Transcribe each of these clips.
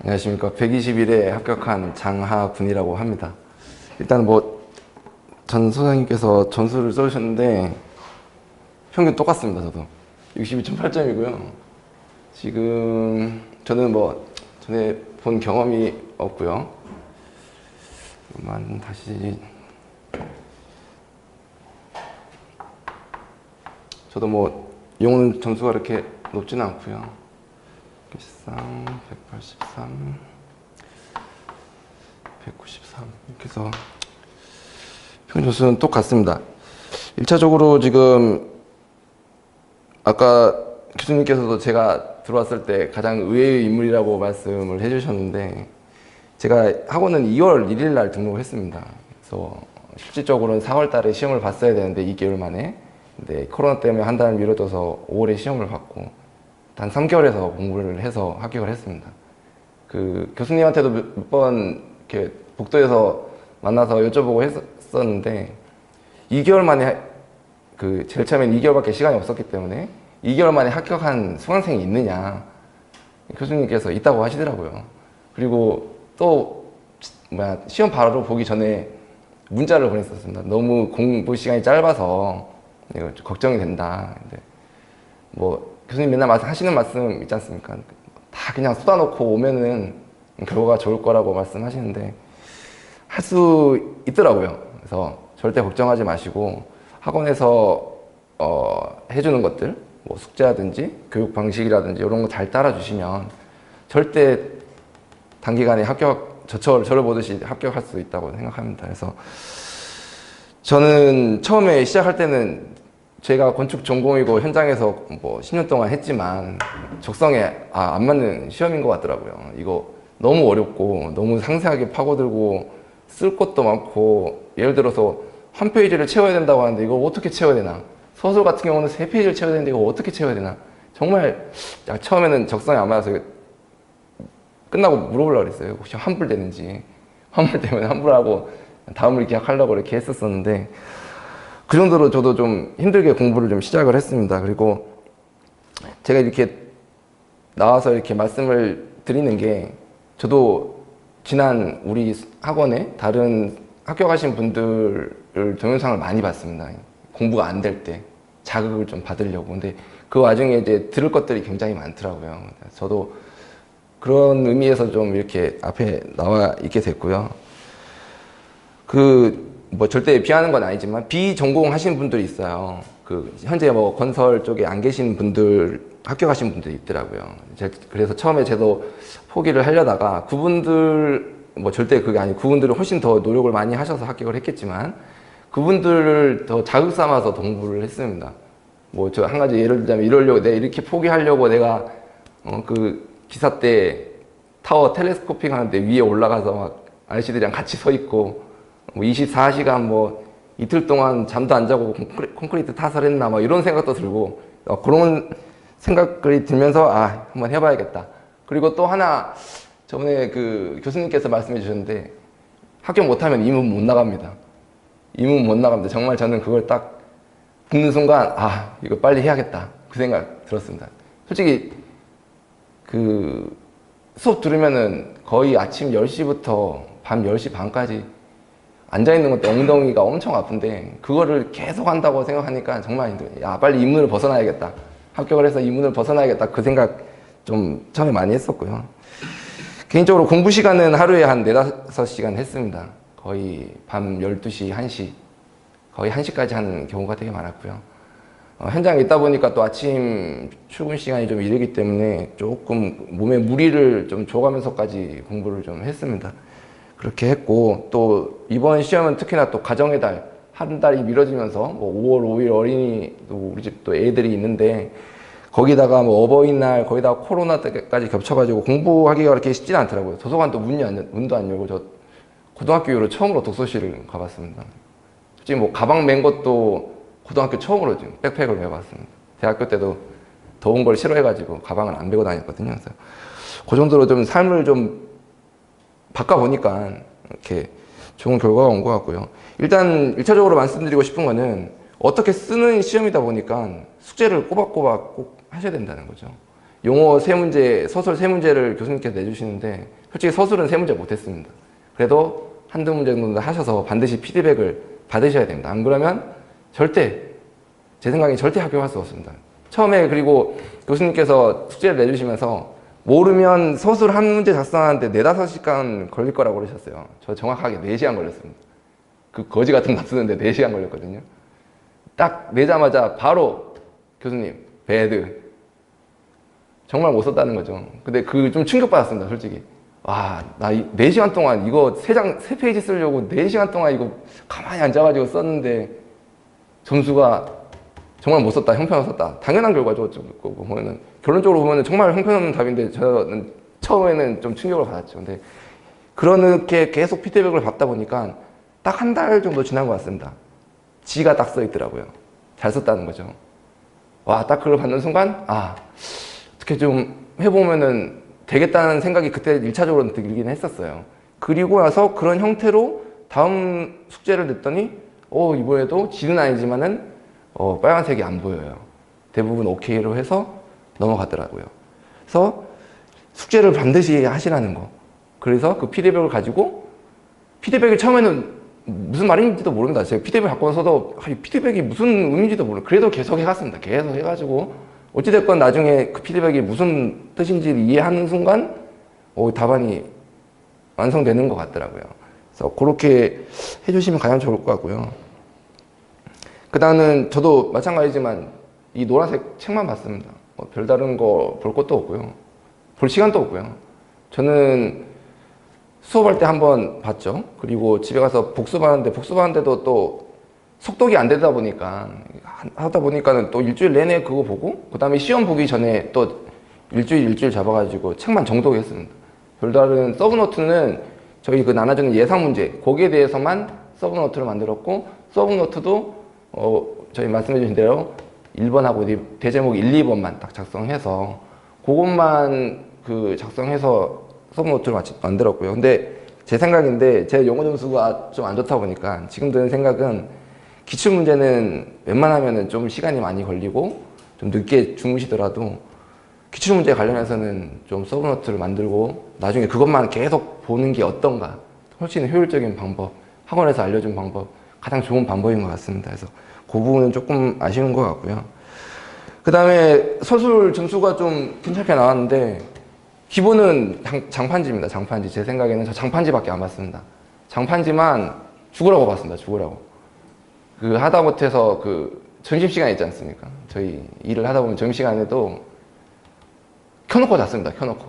안녕하십니까. 120일에 합격한 장하군이라고 합니다. 일단 전 소장님께서 전수를 써주셨는데 평균 똑같습니다. 저도 62.8점이고요. 지금 저는 전에 본 경험이 없고요. 다시 저도 영어는 점수가 이렇게 높지는 않고요. 113, 183, 193 이렇게 해서 평균 점수는 똑같습니다. 1차적으로 지금 아까 교수님께서도 제가 들어왔을 때 가장 의외의 인물이라고 말씀을 해주셨는데, 제가 학원은 2월 1일 날 등록을 했습니다. 그래서 실질적으로는 4월 달에 시험을 봤어야 되는데 2개월 만에, 근데 코로나 때문에 한 달 미뤄져서 5월에 시험을 봤고 단 3개월에서 공부를 해서 합격을 했습니다. 그 교수님한테도 몇 번 이렇게 복도에서 만나서 여쭤보고 했었는데 2개월 만에 제일 처음엔 2개월밖에 시간이 없었기 때문에 2개월 만에 합격한 수강생이 있느냐, 교수님께서 있다고 하시더라고요. 그리고 또 시험 바로 보기 전에 문자를 보냈었습니다. 너무 공부 시간이 짧아서 이거 걱정이 된다. 근데 교수님 맨날 하시는 말씀 있지 않습니까? 다 그냥 쏟아놓고 오면은 결과가 좋을 거라고 말씀하시는데 할 수 있더라고요. 그래서 절대 걱정하지 마시고 학원에서 해주는 것들, 숙제라든지 교육 방식이라든지 이런 거 잘 따라주시면 절대 단기간에 저를 보듯이 합격할 수 있다고 생각합니다. 그래서 저는 처음에 시작할 때는 제가 건축 전공이고 현장에서 10년 동안 했지만 적성에 안 맞는 시험인 것 같더라고요. 이거 너무 어렵고 너무 상세하게 파고들고 쓸 것도 많고, 예를 들어서 한 페이지를 채워야 된다고 하는데 이걸 어떻게 채워야 되나, 소설 같은 경우는 3페이지를 채워야 되는데 이거 어떻게 채워야 되나, 정말 처음에는 적성에 안 맞아서 끝나고 물어보려고 그랬어요. 혹시 환불되는지. 환불되면 환불하고 다음을 계약하려고 이렇게 했었었는데, 그 정도로 저도 좀 힘들게 공부를 좀 시작을 했습니다. 그리고 제가 이렇게 나와서 이렇게 말씀을 드리는 게, 저도 지난 우리 학원에 다른 합격하신 분들을 동영상을 많이 봤습니다. 공부가 안 될 때 자극을 좀 받으려고. 근데 그 와중에 이제 들을 것들이 굉장히 많더라고요. 저도 그런 의미에서 좀 이렇게 앞에 나와 있게 됐고요. 절대 비하는 건 아니지만 비전공 하신 분들이 있어요. 현재 건설 쪽에 안 계신 분들, 합격하신 분들이 있더라고요. 그래서 처음에 저도 포기를 하려다가 그분들, 절대 그게 아니고 그분들은 훨씬 더 노력을 많이 하셔서 합격을 했겠지만 그분들을 더 자극 삼아서 공부를 했습니다. 저 한 가지 예를 들자면, 내가 이렇게 포기하려고 내가 기사 때 타워 텔레스코핑 하는데 위에 올라가서 막 아저씨들이랑 같이 서 있고 24시간 이틀 동안 잠도 안 자고 콘크리트 타설했나 이런 생각도 들고, 그런 생각이 들면서 한번 해봐야겠다. 그리고 또 하나, 저번에 교수님께서 말씀해 주셨는데 합격 못하면 이문 못 나갑니다. 이문 못 나갑니다. 정말 저는 그걸 딱 듣는 순간 이거 빨리 해야겠다, 그 생각 들었습니다. 솔직히 수업 들으면은 거의 아침 10시부터 밤 10시 반까지 앉아있는 것도 엉덩이가 엄청 아픈데 그거를 계속 한다고 생각하니까 정말 힘들어요. 빨리 이 문을 벗어나야겠다, 합격을 해서 이 문을 벗어나야겠다, 그 생각 좀 처음에 많이 했었고요. 개인적으로 공부 시간은 하루에 한 4-5시간 했습니다. 거의 밤 12시, 1시, 거의 1시까지 하는 경우가 되게 많았고요. 현장에 있다 보니까 또 아침 출근 시간이 좀 이르기 때문에 조금 몸에 무리를 좀 줘가면서까지 공부를 좀 했습니다. 그렇게 했고, 또 이번 시험은 특히나 또 가정의 달, 한 달이 미뤄지면서 5월 5일 어린이도 우리 집 또 애들이 있는데 거기다가 어버이날, 거기다가 코로나 때까지 겹쳐가지고 공부하기가 그렇게 쉽진 않더라고요. 도서관도 문도 안 열고, 저 고등학교 이후로 처음으로 독서실을 가봤습니다. 솔직히 가방 맨 것도 고등학교 처음으로 지금 백팩을 메봤습니다. 대학교 때도 더운 걸 싫어해가지고 가방을 안 메고 다녔거든요. 그래서 그 정도로 좀 삶을 좀 바꿔보니까 이렇게 좋은 결과가 온 것 같고요. 일단 1차적으로 말씀드리고 싶은 거는, 어떻게 쓰는 시험이다 보니까 숙제를 꼬박꼬박 꼭 하셔야 된다는 거죠. 용어 세 문제, 서술 세 문제를 교수님께서 내주시는데 솔직히 서술은 세 문제 못했습니다. 그래도 한두 문제 정도 하셔서 반드시 피드백을 받으셔야 됩니다. 안 그러면 절대, 제 생각에 절대 합격할 수 없습니다. 처음에 그리고 교수님께서 숙제를 내주시면서 모르면 서술 한 문제 작성하는데 4, 5시간 걸릴 거라고 그러셨어요. 저 정확하게 4시간 걸렸습니다. 그 거지 같은 거 쓰는데 4시간 걸렸거든요. 딱 내자마자 바로 교수님, 배드. 정말 못 썼다는 거죠. 근데 그 좀 충격받았습니다, 솔직히. 와, 나 4시간 동안 이거 3페이지 쓰려고 4시간 동안 이거 가만히 앉아가지고 썼는데 점수가 정말 못 썼다, 형편없 썼다. 당연한 결과죠. 보면은. 결론적으로 보면은 정말 형편없는 답인데 저는 처음에는 좀 충격을 받았죠. 근데 그렇게 계속 피드백을 받다 보니까 딱 한 달 정도 지난 것 같습니다. 지가 딱 써 있더라고요. 잘 썼다는 거죠. 와, 딱 그걸 받는 순간, 아, 어떻게 좀 해보면은 되겠다는 생각이 그때 1차적으로 들긴 했었어요. 그리고 나서 그런 형태로 다음 숙제를 냈더니, 이번에도 G는 아니지만은, 빨간색이 안 보여요. 대부분 OK로 해서 넘어가더라고요. 그래서 숙제를 반드시 하시라는 거. 그래서 그 피드백을 가지고, 피드백을 처음에는 무슨 말인지도 모릅니다. 제가 피드백 받고 나서도 피드백이 무슨 의미인지도 모르고 그래도 계속 해갔습니다. 계속 해가지고 어찌됐건 나중에 그 피드백이 무슨 뜻인지를 이해하는 순간 답안이 완성되는 것 같더라고요. 그래서 그렇게 해주시면 가장 좋을 것 같고요. 그 다음은 저도 마찬가지지만 이 노란색 책만 봤습니다. 별다른 거 볼 것도 없고요. 볼 시간도 없고요. 저는 수업할 때 한번 봤죠. 그리고 집에 가서 복습하는데도 또 속독이 안 되다 보니까 하다 보니까는 또 일주일 내내 그거 보고 그 다음에 시험 보기 전에 또 일주일 잡아가지고 책만 정독했습니다. 별다른 서브노트는 저희 그 나눠주는 예상 문제 거기에 대해서만 서브노트를 만들었고 서브노트도 저희 말씀해 주신 대로 1번하고 대제목 1, 2번만 딱 작성해서 그것만 그 작성해서 서브노트를 만들었고요. 근데 제 생각인데 제 영어 점수가 좀 안 좋다 보니까 지금 드는 생각은 기출문제는 웬만하면 좀 시간이 많이 걸리고 좀 늦게 주무시더라도 기출문제 관련해서는 좀 서브노트를 만들고 나중에 그것만 계속 보는 게 어떤가 훨씬 효율적인 방법 학원에서 알려준 방법 가장 좋은 방법인 것 같습니다. 그래서 그 부분은 조금 아쉬운 것 같고요. 그 다음에 서술 점수가 좀 괜찮게 나왔는데 기본은 장판지입니다. 장판지. 제 생각에는 저 장판지밖에 안 봤습니다. 장판지만 죽으라고 봤습니다. 죽으라고. 그 하다못해서 그 점심시간 있지 않습니까? 저희 일을 하다 보면 점심시간에도 켜놓고 잤습니다. 켜놓고.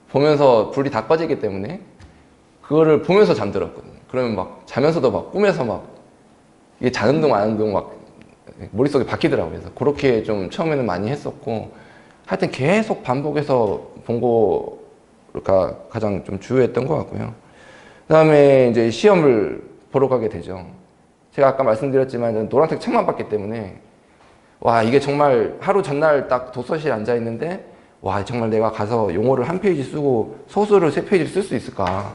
보면서 불이 다 꺼지기 때문에 그거를 보면서 잠들었거든요. 그러면 막 자면서도 막 꿈에서 막 이게 자는 둥 마는 둥 막 머릿속에 바뀌더라고요. 그래서 그렇게 좀 처음에는 많이 했었고 하여튼 계속 반복해서 본 거가 가장 좀 주요했던 것 같고요. 그 다음에 이제 시험을 보러 가게 되죠. 제가 아까 말씀드렸지만 저는 노란색 책만 봤기 때문에 와 이게 정말 하루 전날 딱 독서실에 앉아 있는데 와 정말 내가 가서 용어를 한 페이지 쓰고 소설을 3페이지 쓸 수 있을까.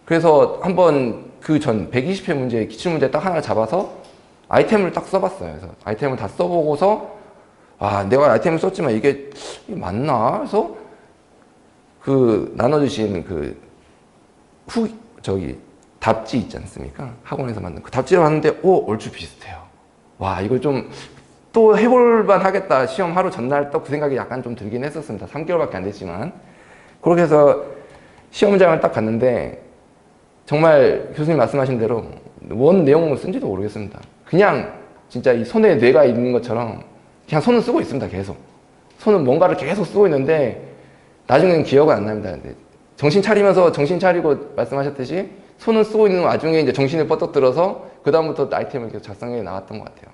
그래서 한번 그 전 120회 문제 기출문제 딱 하나 잡아서 아이템을 딱 써봤어요. 그래서 아이템을 다 써보고서 내가 아이템을 썼지만 이게 맞나? 그래서 그 나눠주신 그 답지 있지 않습니까? 학원에서 만든 그 답지를 봤는데 얼추 비슷해요. 와 이걸 좀 또 해볼만 하겠다. 시험 하루 전날 또 그 생각이 약간 좀 들긴 했었습니다. 3개월밖에 안 됐지만 그렇게 해서 시험장을 딱 갔는데 정말 교수님 말씀하신 대로 뭔 내용을 쓴지도 모르겠습니다. 그냥 진짜 이 손에 뇌가 있는 것처럼 그냥 손은 쓰고 있습니다. 계속 손은 뭔가를 계속 쓰고 있는데 나중에는 기억은 안 납니다. 근데 정신 차리고 말씀하셨듯이 손은 쓰고 있는 와중에 이제 정신을 뻗떡 들어서 그 다음부터 아이템을 계속 작성해 나갔던 것 같아요.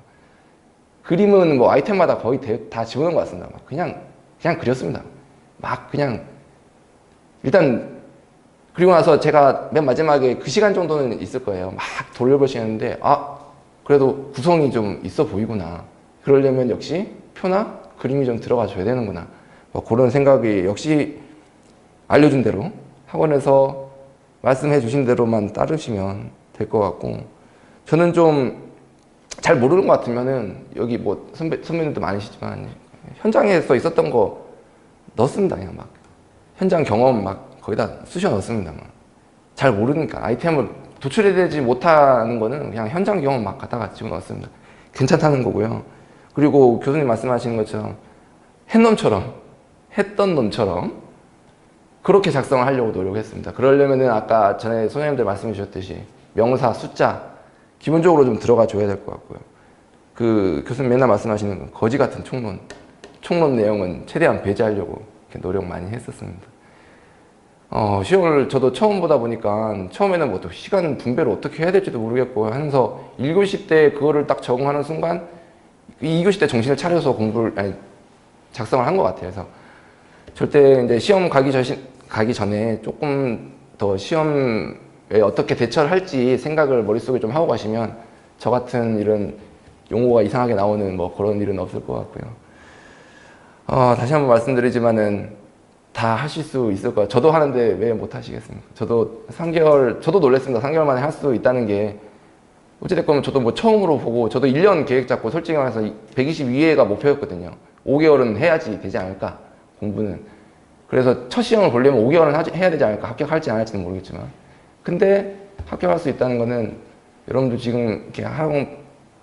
그림은 뭐 아이템마다 거의 다 집어넣은 것 같습니다. 막 그냥 그렸습니다. 막 그냥 일단 그리고 나서 제가 맨 마지막에 그 시간 정도는 있을 거예요. 막 돌려보시는데 그래도 구성이 좀 있어 보이구나. 그러려면 역시 표나 그림이 좀 들어가 줘야 되는구나. 뭐 그런 생각이 역시 알려준 대로 학원에서 말씀해 주신 대로만 따르시면 될 것 같고 저는 좀 잘 모르는 것 같으면은 여기 뭐 선배님도 많으시지만 현장에서 있었던 거 넣습니다. 그냥 막 현장 경험 막 거기다 쑤셔 넣습니다. 막. 잘 모르니까 아이템을 도출해내지 못하는 거는 그냥 현장 경험 막 갖다가 집어넣습니다. 괜찮다는 거고요. 그리고 교수님 말씀하시는 것처럼 했던 놈처럼 그렇게 작성을 하려고 노력했습니다. 그러려면은 아까 전에 선생님들 말씀해 주셨듯이 명사, 숫자 기본적으로 좀 들어가 줘야 될 것 같고요. 그 교수님 맨날 말씀하시는 거지 같은 총론 내용은 최대한 배제하려고 이렇게 노력 많이 했었습니다. 시험을 저도 처음 보다 보니까 처음에는 뭐 또 시간 분배를 어떻게 해야 될지도 모르겠고 하면서 1교시 때 그거를 딱 적응하는 순간 2교시 때 정신을 차려서 작성을 한 것 같아요. 그래서 절대 이제 시험 가기 전에 조금 더 시험에 어떻게 대처를 할지 생각을 머릿속에 좀 하고 가시면 저 같은 이런 용어가 이상하게 나오는 뭐 그런 일은 없을 것 같고요. 다시 한번 말씀드리지만은 다 하실 수 있을 거예요. 저도 하는데 왜 못 하시겠습니까? 저도 저도 놀랐습니다. 3개월 만에 할 수 있다는 게. 어찌됐건 저도 뭐 처음으로 보고, 저도 1년 계획 잡고 솔직히 말해서 122회가 목표였거든요. 5개월은 해야지 되지 않을까, 공부는. 그래서 첫 시험을 보려면 5개월은 해야 되지 않을까, 합격할지 안 할지는 모르겠지만. 근데 합격할 수 있다는 거는 여러분도 지금 이렇게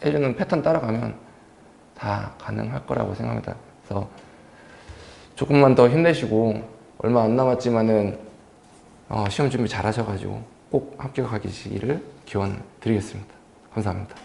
해주는 패턴 따라가면 다 가능할 거라고 생각합니다. 그래서 조금만 더 힘내시고 얼마 안 남았지만은 시험 준비 잘 하셔가지고 꼭 합격하시기를 기원 드리겠습니다. 감사합니다.